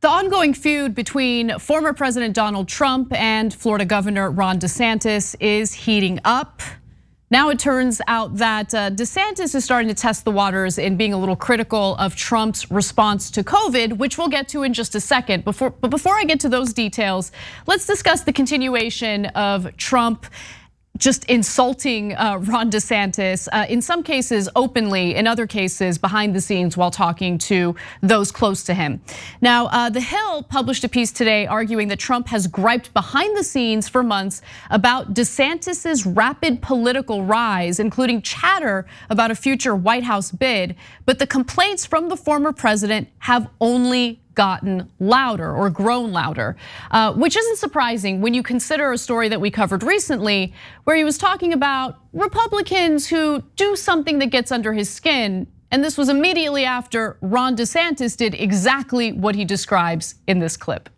The ongoing feud between former President Donald Trump and Florida Governor Ron DeSantis is heating up. Now it turns out that DeSantis is starting to test the waters in being a little critical of Trump's response to COVID, which we'll get to in just a second. But before I get to those details, let's discuss the continuation of Trump just insulting Ron DeSantis, in some cases openly, in other cases behind the scenes while talking to those close to him. Now, The Hill published a piece today arguing that Trump has griped behind the scenes for months about DeSantis's rapid political rise, including chatter about a future White House bid. But the complaints from the former president have only gotten louder or grown louder, which isn't surprising when you consider a story that we covered recently where he was talking about Republicans who do something that gets under his skin. And this was immediately after Ron DeSantis did exactly what he describes in this clip.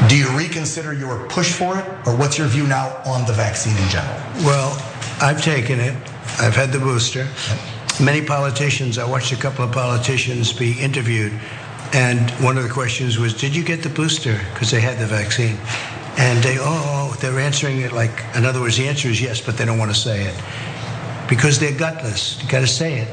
Do you reconsider your push for it, or what's your view now on the vaccine in general? Well, I've taken it. I've had the booster. Many politicians, I watched a couple of politicians be interviewed, and one of the questions was, did you get the booster? Because they had the vaccine. And they're answering it like, in other words, the answer is yes, but they don't want to say it. Because they're gutless, you gotta say it.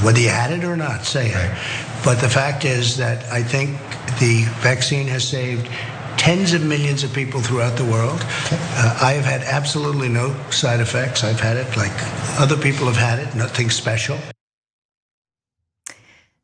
Whether you had it or not, say it. Right. But the fact is that I think the vaccine has saved tens of millions of people throughout the world. I have had absolutely no side effects. I've had it like other people have had it, nothing special.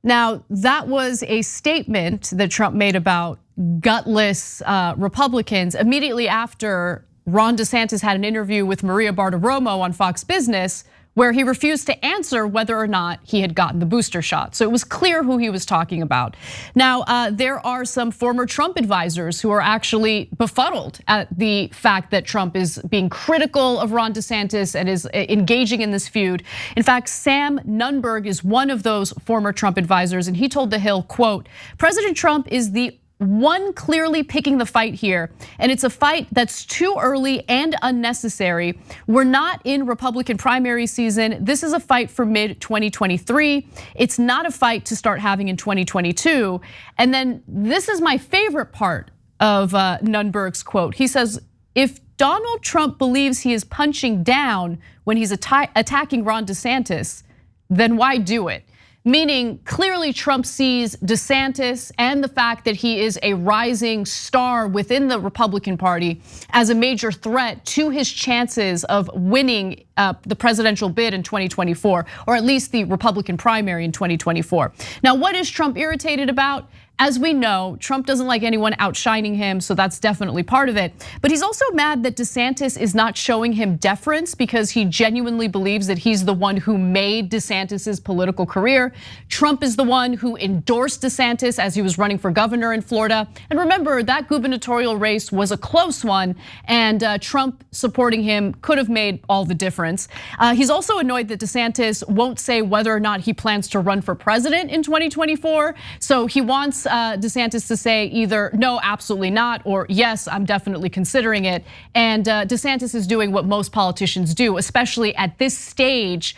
Now, that was a statement that Trump made about gutless Republicans immediately after Ron DeSantis had an interview with Maria Bartiromo on Fox Business, where he refused to answer whether or not he had gotten the booster shot. So it was clear who he was talking about. Now, there are some former Trump advisors who are actually befuddled at the fact that Trump is being critical of Ron DeSantis and is engaging in this feud. In fact, Sam Nunberg is one of those former Trump advisors, and he told The Hill, quote, "President Trump is the one clearly picking the fight here, and it's a fight that's too early and unnecessary. We're not in Republican primary season. This is a fight for mid-2023. It's not a fight to start having in 2022. And then this is my favorite part of Nunberg's quote. He says, if Donald Trump believes he is punching down when he's attacking Ron DeSantis, then why do it? Meaning clearly Trump sees DeSantis and the fact that he is a rising star within the Republican Party as a major threat to his chances of winning the presidential bid in 2024, or at least the Republican primary in 2024. Now, what is Trump irritated about? As we know, Trump doesn't like anyone outshining him, so that's definitely part of it. But he's also mad that DeSantis is not showing him deference because he genuinely believes that he's the one who made DeSantis's political career. Trump is the one who endorsed DeSantis as he was running for governor in Florida. And remember, that gubernatorial race was a close one, and Trump supporting him could have made all the difference. He's also annoyed that DeSantis won't say whether or not he plans to run for president in 2024. So he wants DeSantis to say either no, absolutely not, or yes, I'm definitely considering it. And DeSantis is doing what most politicians do, especially at this stage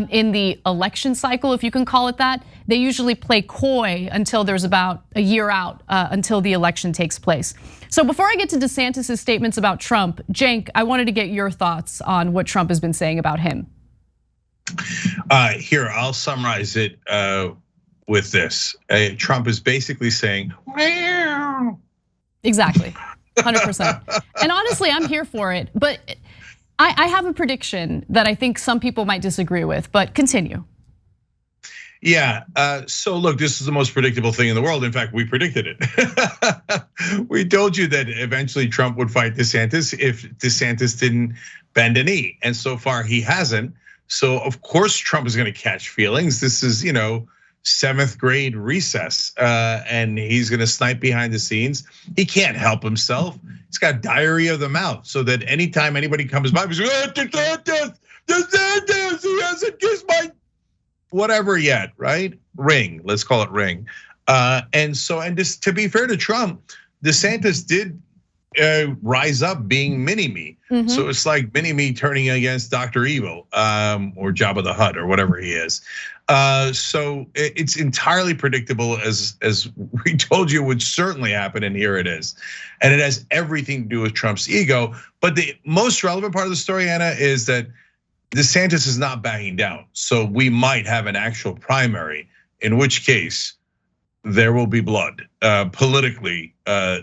in the election cycle, if you can call it that. They usually play coy until there's about a year out until the election takes place. So before I get to DeSantis's statements about Trump, Cenk, I wanted to get your thoughts on what Trump has been saying about him. Here, I'll summarize it with this. Trump is basically saying, meow. Exactly, 100%. And honestly, I'm here for it, but I have a prediction that I think some people might disagree with, but continue. Yeah, so look, this is the most predictable thing in the world. In fact, we predicted it. We told you that eventually Trump would fight DeSantis if DeSantis didn't bend a knee. And so far he hasn't. So of course Trump is gonna catch feelings. This is, 7th grade recess, and he's gonna snipe behind the scenes. He can't help himself. He's got diarrhea of the mouth, so that anytime anybody comes by, he's like, DeSantis, he hasn't kissed my whatever yet, right? Ring, let's call it ring. And just to be fair to Trump, DeSantis did rise up being mini-me. So it's like mini-me turning against Dr. Evil or Jabba the Hutt or whatever he is. So it's entirely predictable, as we told you would certainly happen, and here it is. And it has everything to do with Trump's ego. But the most relevant part of the story, Anna, is that DeSantis is not backing down. So we might have an actual primary, in which case there will be blood politically.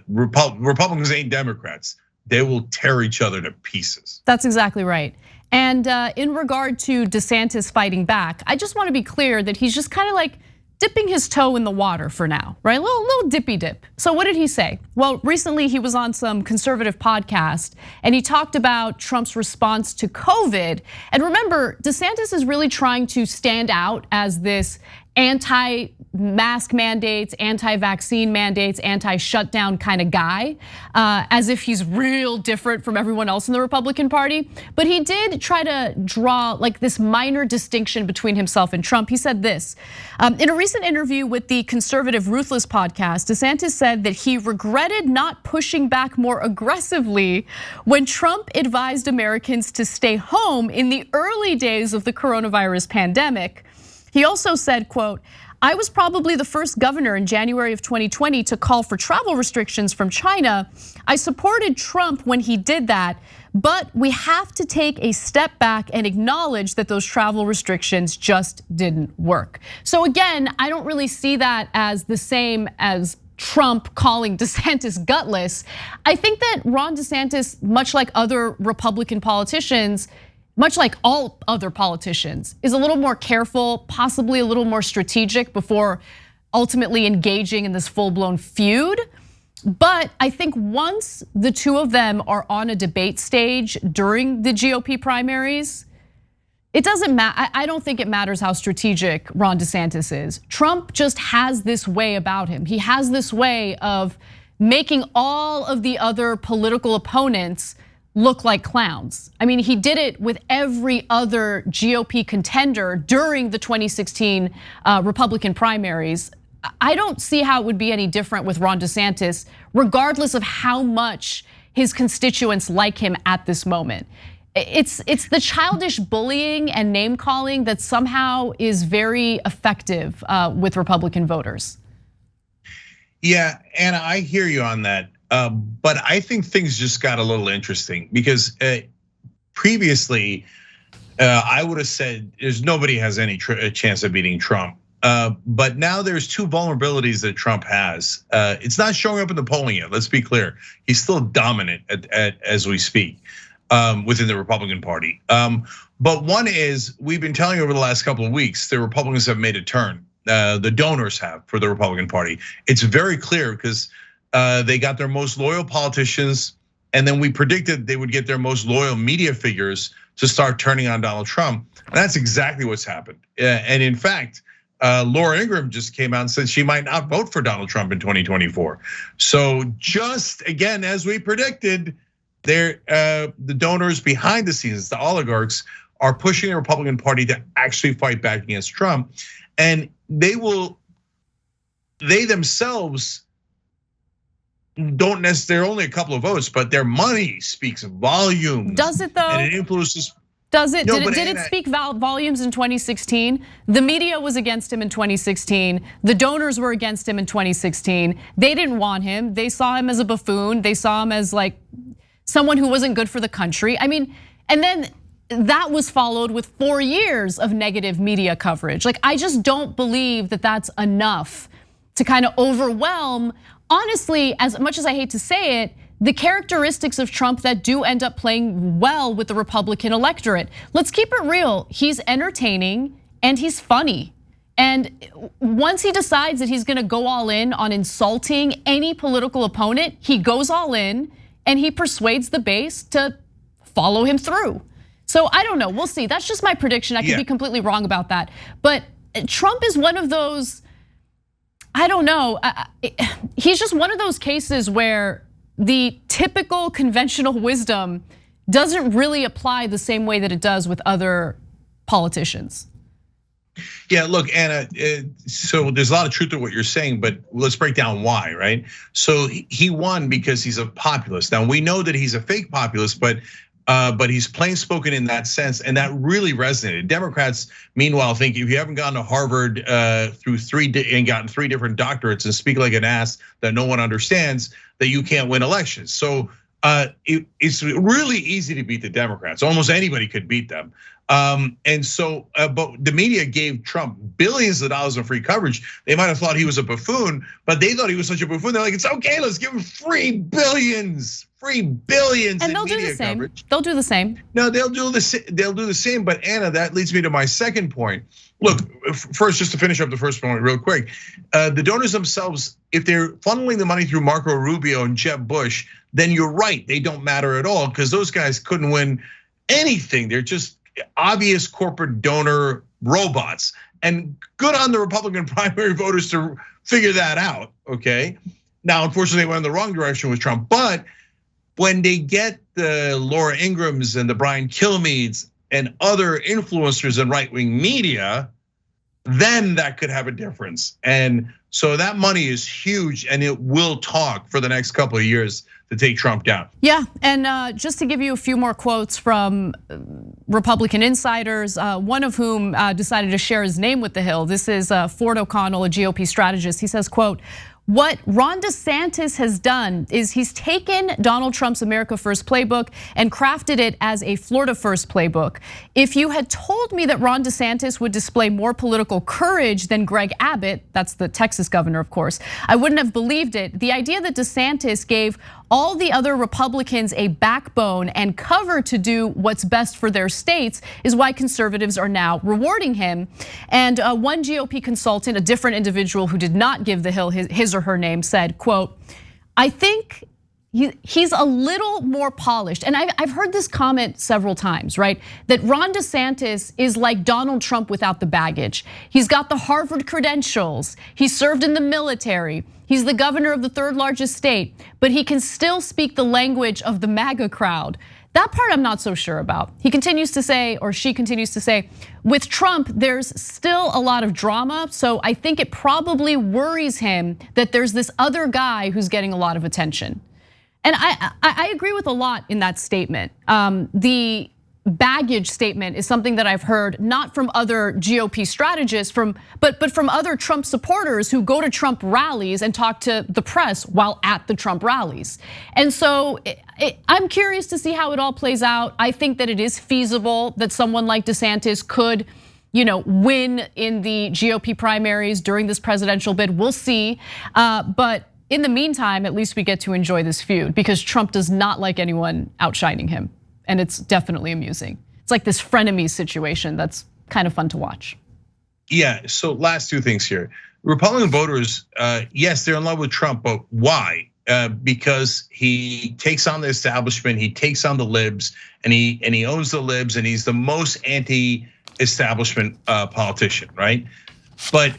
Republicans ain't Democrats. They will tear each other to pieces. That's exactly right. And in regard to DeSantis fighting back, I just want to be clear that he's just kind of like dipping his toe in the water for now, right? A little dippy dip. So what did he say? Well, recently he was on some conservative podcast and he talked about Trump's response to COVID. And remember, DeSantis is really trying to stand out as this anti-mask mandates, anti-vaccine mandates, anti-shutdown kind of guy, as if he's real different from everyone else in the Republican Party. But he did try to draw like this minor distinction between himself and Trump. He said this, in a recent interview with the conservative Ruthless podcast, DeSantis said that he regretted not pushing back more aggressively when Trump advised Americans to stay home in the early days of the coronavirus pandemic. He also said, quote, I was probably the first governor in January of 2020 to call for travel restrictions from China. I supported Trump when he did that, but we have to take a step back and acknowledge that those travel restrictions just didn't work. So again, I don't really see that as the same as Trump calling DeSantis gutless. I think that Ron DeSantis, much like other Republican politicians, much like all other politicians, is a little more careful, possibly a little more strategic before ultimately engaging in this full-blown feud. But I think once the two of them are on a debate stage during the GOP primaries, it doesn't matter. I don't think it matters how strategic Ron DeSantis is. Trump just has this way about him. He has this way of making all of the other political opponents look like clowns. I mean, he did it with every other GOP contender during the 2016 Republican primaries. I don't see how it would be any different with Ron DeSantis, regardless of how much his constituents like him at this moment. It's the childish bullying and name calling that somehow is very effective with Republican voters. Yeah, Anna, I hear you on that. But I think things just got a little interesting because previously I would have said there's nobody has any chance of beating Trump. But now there's two vulnerabilities that Trump has. It's not showing up in the polling yet. Let's be clear. He's still dominant as we speak within the Republican Party. But one is we've been telling you over the last couple of weeks, the Republicans have made a turn. The donors have for the Republican Party. It's very clear because they got their most loyal politicians, and then we predicted they would get their most loyal media figures to start turning on Donald Trump. And that's exactly what's happened. And in fact, Laura Ingraham just came out and said she might not vote for Donald Trump in 2024. So just again, as we predicted, the donors behind the scenes, the oligarchs, are pushing the Republican Party to actually fight back against Trump. And they themselves don't necessarily, only a couple of votes, but their money speaks volumes. Does it though? And it influences. Does it? No, did it speak volumes in 2016? The media was against him in 2016. The donors were against him in 2016. They didn't want him. They saw him as a buffoon. They saw him as like someone who wasn't good for the country. I mean, and then that was followed with 4 years of negative media coverage. Like, I just don't believe that that's enough to kind of overwhelm, honestly, as much as I hate to say it, the characteristics of Trump that do end up playing well with the Republican electorate. Let's keep it real. He's entertaining and he's funny. And once he decides that he's gonna go all in on insulting any political opponent, he goes all in and he persuades the base to follow him through. So I don't know, we'll see. That's just my prediction. I could be completely wrong about that. But Trump is one of those, I don't know, he's just one of those cases where the typical conventional wisdom doesn't really apply the same way that it does with other politicians. Yeah, look, Anna, so there's a lot of truth to what you're saying, but let's break down why, right? So he won because he's a populist. Now we know that he's a fake populist, but he's plain spoken in that sense, and that really resonated. Democrats, meanwhile, think if you haven't gone to Harvard through and gotten 3 different doctorates and speak like an ass that no one understands, that you can't win elections. So it's really easy to beat the Democrats. Almost anybody could beat them. And so, but the media gave Trump billions of dollars in free coverage. They might have thought he was a buffoon, but they thought he was such a buffoon. They're like, it's okay, let's give him free billions in media coverage. They'll do the same. No, they'll do the same. But Anna, that leads me to my second point. Look, first, just to finish up the first point real quick, the donors themselves, if they're funneling the money through Marco Rubio and Jeb Bush, then you're right, they don't matter at all because those guys couldn't win anything. They're just obvious corporate donor robots, and good on the Republican primary voters to figure that out, okay? Now, unfortunately, they went in the wrong direction with Trump, but when they get the Laura Ingrams and the Brian Kilmeades and other influencers in right-wing media, then that could have a difference. And so that money is huge and it will talk for the next couple of years to take Trump down. Yeah, and just to give you a few more quotes from Republican insiders, one of whom decided to share his name with the Hill. This is Ford O'Connell, a GOP strategist. He says, quote, "What Ron DeSantis has done is he's taken Donald Trump's America First playbook and crafted it as a Florida First playbook. If you had told me that Ron DeSantis would display more political courage than Greg Abbott," that's the Texas governor, of course, "I wouldn't have believed it. The idea that DeSantis gave all the other Republicans a backbone and cover to do what's best for their states is why conservatives are now rewarding him." And one GOP consultant, a different individual who did not give the Hill his or her name, said, quote, "I think he's a little more polished." And I've heard this comment several times, right? That Ron DeSantis is like Donald Trump without the baggage. He's got the Harvard credentials. He served in the military. He's the governor of the 3rd largest state, but he can still speak the language of the MAGA crowd. That part I'm not so sure about. He continues to say, or she continues to say, with Trump, there's still a lot of drama. So I think it probably worries him that there's this other guy who's getting a lot of attention. And I agree with a lot in that statement. The baggage statement is something that I've heard not from other GOP strategists, but from other Trump supporters who go to Trump rallies and talk to the press while at the Trump rallies. And so I'm curious to see how it all plays out. I think that it is feasible that someone like DeSantis could, win in the GOP primaries during this presidential bid. We'll see, but in the meantime, at least we get to enjoy this feud because Trump does not like anyone outshining him. And it's definitely amusing. It's like this frenemy situation that's kind of fun to watch. Yeah, so last 2 things here. Republican voters, yes, they're in love with Trump, but why? Because he takes on the establishment, he takes on the libs, and he owns the libs, and he's the most anti-establishment politician, right? But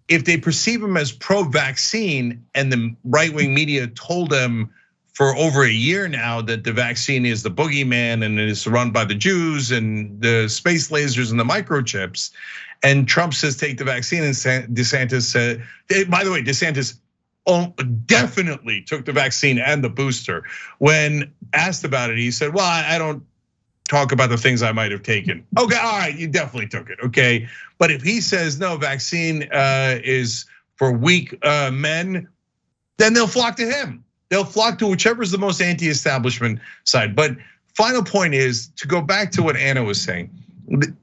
if they perceive him as pro-vaccine, and the right-wing media told them for over a year now that the vaccine is the boogeyman and it is run by the Jews and the space lasers and the microchips, and Trump says take the vaccine, and DeSantis said, by the way, DeSantis definitely took the vaccine and the booster. When asked about it, he said, well, I don't talk about the things I might have taken. Okay, all right, you definitely took it, okay? But if he says no, vaccine is for weak men, then they'll flock to him. They'll flock to whichever is the most anti-establishment side. But final point is to go back to what Anna was saying.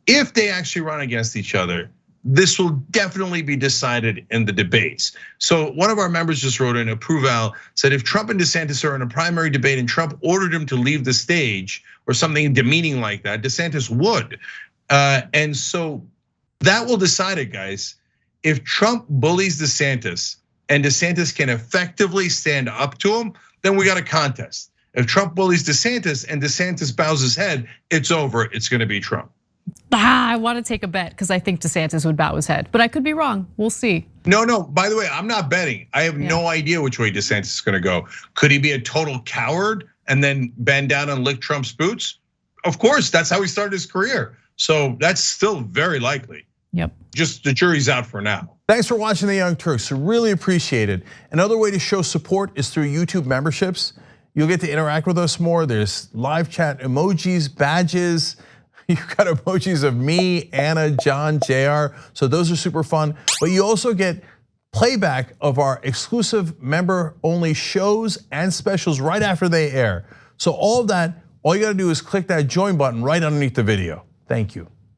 If they actually run against each other, this will definitely be decided in the debates. So one of our members just wrote in, Approval, said if Trump and DeSantis are in a primary debate and Trump ordered him to leave the stage or something demeaning like that, DeSantis would. And so that will decide it, guys. If Trump bullies DeSantis and DeSantis can effectively stand up to him, then we got a contest. If Trump bullies DeSantis and DeSantis bows his head, it's over, it's gonna be Trump. I want to take a bet because I think DeSantis would bow his head, but I could be wrong, we'll see. No, by the way, I'm not betting. I have no idea which way DeSantis is gonna go. Could he be a total coward and then bend down and lick Trump's boots? Of course, that's how he started his career. So that's still very likely. Yep. Just the jury's out for now. Thanks for watching The Young Turks. Really appreciate it. Another way to show support is through YouTube memberships. You'll get to interact with us more. There's live chat emojis, badges. You've got emojis of me, Anna, John, JR. So those are super fun. But you also get playback of our exclusive member-only shows and specials right after they air. So all of that, all you gotta do is click that join button right underneath the video. Thank you.